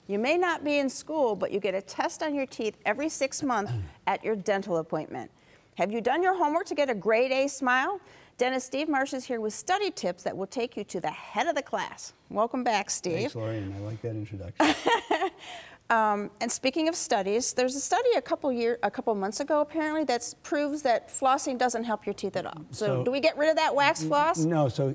You may not be in school, but you get a test on your teeth every 6 months at your dental appointment. Have you done your homework to get a grade A smile? Dentist Steve Marsh is here with study tips that will take you to the head of the class. Welcome back, Steve. Thanks, Lorian. I like that introduction. And speaking of studies, there's a study a couple months ago, apparently, that proves that flossing doesn't help your teeth at all. So do we get rid of that wax floss? No, so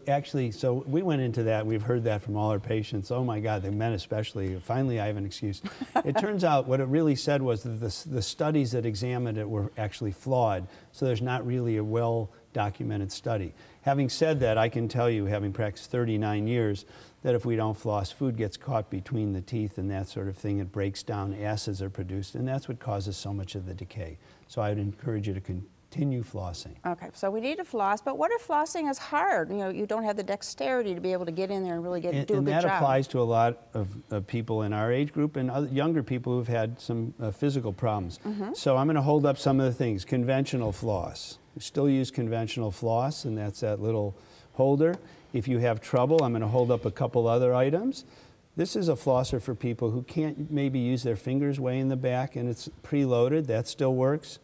we went into that. We've heard that from all our patients. Oh my God, the men especially. Finally, I have an excuse. It turns out what it really said was that the studies that examined it were actually flawed. So there's not really a well-documented study. Having said that, I can tell you, having practiced 39 years, that if we don't floss, food gets caught between the teeth and that sort of thing. It breaks down, acids are produced, and that's what causes so much of the decay. So I would encourage you to continue flossing. Okay, so we need to floss, but what if flossing is hard? You know, you don't have the dexterity to be able to get in there and really do a good job. And that applies to a lot of people in our age group and other younger people who've had some physical problems. So I'm going to hold up some of the things. Conventional floss. We still use conventional floss, and that's that little holder. If you have trouble, I'm going to hold up a couple other items. This is a flosser for people who can't maybe use their fingers way in the back, and it's preloaded. That still works.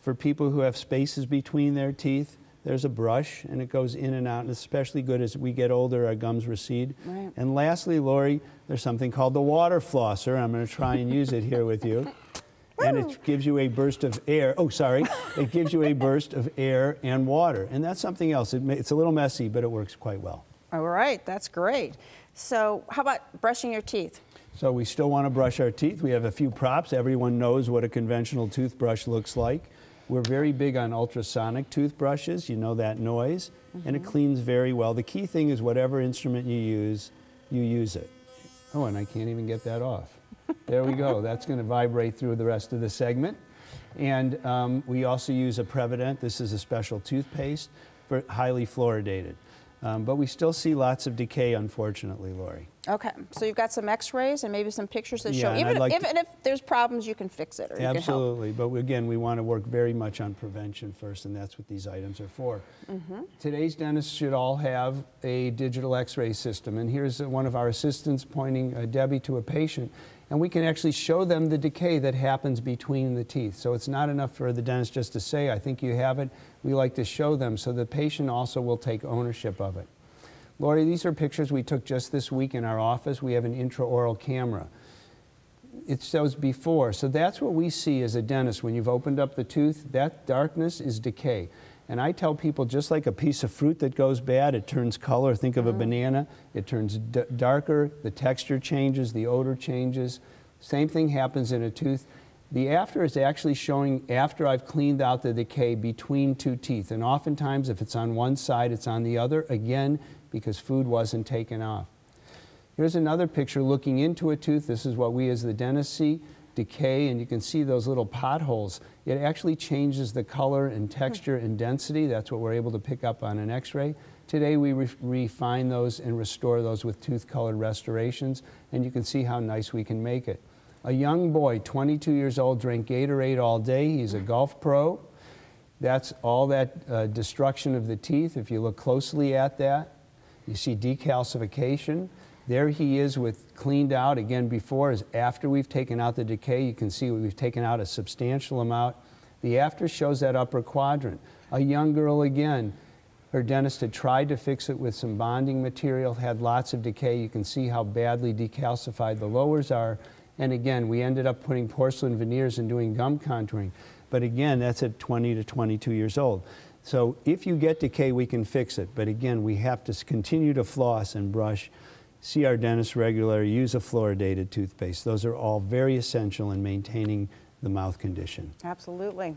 For people who have spaces between their teeth, there's a brush, and it goes in and out, and it's especially good as we get older, our gums recede. Right. And lastly, Lori, there's something called the water flosser. I'm going to try and use it here with you. And it gives you a burst of air. Oh, sorry. It gives you a burst of air and water. And that's something else. It's a little messy, but it works quite well. All right. That's great. So how about brushing your teeth? So we still want to brush our teeth. We have a few props. Everyone knows what a conventional toothbrush looks like. We're very big on ultrasonic toothbrushes. You know that noise. And it cleans very well. The key thing is whatever instrument you use it. Oh, and I can't even get that off. There we go. That's going to vibrate through the rest of the segment. And we also use a Prevident. This is a special toothpaste for highly fluoridated. But we still see lots of decay, unfortunately, Lori. Okay. So you've got some x-rays and maybe some pictures that show, even if there's problems, you can fix it or absolutely. You can help. But again, we want to work very much on prevention first, and that's what these items are for. Today's dentists should all have a digital x-ray system. And here's one of our assistants pointing Debbie to a patient. And we can actually show them the decay that happens between the teeth. So it's not enough for the dentist just to say, I think you have it. We like to show them so the patient also will take ownership of it. Lori, these are pictures we took just this week in our office. We have an intraoral camera. It shows before. So that's what we see as a dentist. When you've opened up the tooth, that darkness is decay. And I tell people, just like a piece of fruit that goes bad, it turns color. Think of a banana. It turns darker, the texture changes, the odor changes. Same thing happens in a tooth. The after is actually showing after I've cleaned out the decay between two teeth. And oftentimes, if it's on one side, it's on the other, again, because food wasn't taken off. Here's another picture looking into a tooth. This is what we as the dentist see. Decay, and you can see those little potholes. It actually changes the color and texture and density. That's what we're able to pick up on an x-ray. Today we refine those and restore those with tooth-colored restorations, and you can see how nice we can make it. A young boy, 22 years old, drank Gatorade all day. He's a golf pro. That's all that destruction of the teeth. If you look closely at that, you see decalcification. There he is with cleaned out. Again, before is after we've taken out the decay. You can see we've taken out a substantial amount. The after shows that upper quadrant. A young girl again. Her dentist had tried to fix it with some bonding material, had lots of decay. You can see how badly decalcified the lowers are. And again, we ended up putting porcelain veneers and doing gum contouring. But again, that's at 20 to 22 years old. So if you get decay, we can fix it. But again, we have to continue to floss and brush. See our dentist regularly, use a fluoridated toothpaste. Those are all very essential in maintaining the mouth condition. Absolutely.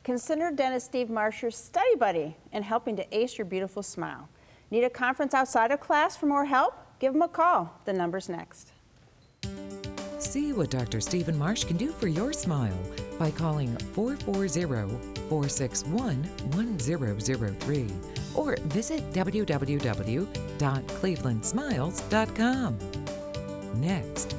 Consider dentist Steve Marsh your study buddy in helping to ace your beautiful smile. Need a conference outside of class for more help? Give him a call. The number's next. See what Dr. Stephen Marsh can do for your smile by calling 440-461-1003 or visit www.clevelandsmiles.com. Next.